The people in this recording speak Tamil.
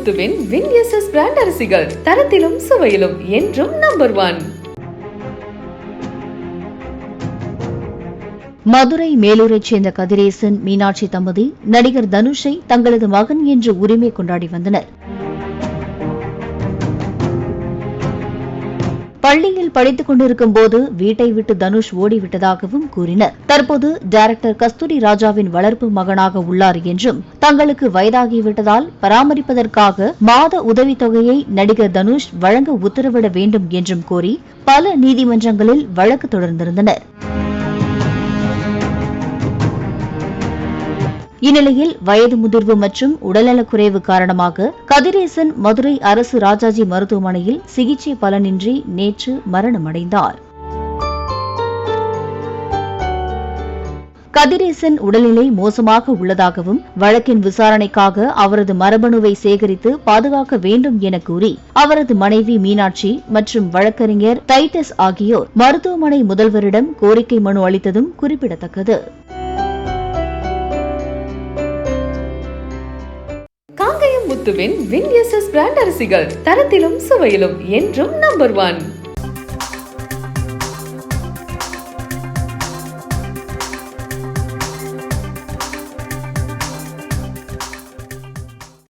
முத்துவின் வின்எஸ்எஸ் பிராண்ட் அரிசிகள் தரத்திலும் சுவையிலும் என்றும் நம்பர் 1. மதுரை மேலூரைச் சேர்ந்த கதிரேசன், மீனாட்சி தம்பதி நடிகர் தனுஷை தங்களது மகன் என்று உரிமை கொண்டாடி வந்தனர். பள்ளியில் படித்துக் கொண்டிருக்கும் போது வீட்டை விட்டு தனுஷ் ஓடிவிட்டதாகவும் கூறினர். தற்போது டைரக்டர் கஸ்தூரி ராஜாவின் வளர்ப்பு மகனாக உள்ளார் என்றும், தங்களுக்கு வயதாகிவிட்டதால் பராமரிப்பதற்காக மாத உதவித்தொகையை நடிகர் தனுஷ் வழங்க உத்தரவிட வேண்டும் என்றும் கோரி பல நீதிமன்றங்களில் வழக்கு தொடர்ந்திருந்தனர். இந்நிலையில் வயது முதிர்வு மற்றும் உடல்நலக்குறைவு காரணமாக கதிரேசன் மதுரை அரசு ராஜாஜி மருத்துவமனையில் சிகிச்சை பலனின்றி நேற்று மரணமடைந்தார். கதிரேசன் உடல்நிலை மோசமாக உள்ளதாகவும், வழக்கின் விசாரணைக்காக அவரது மரபணுவை சேகரித்து பாதுகாக்க வேண்டும் என கூறி அவரது மனைவி மீனாட்சி மற்றும் வழக்கறிஞர் டைட்டஸ் ஆகியோர் மருத்துவமனை முதல்வரிடம் கோரிக்கை மனு அளித்ததும் குறிப்பிடத்தக்கது. முத்துவின் வின்எஸ்எஸ் பிராண்ட் அரிசிகள் தரத்திலும் சுவையிலும் என்றும் நம்பர் 1.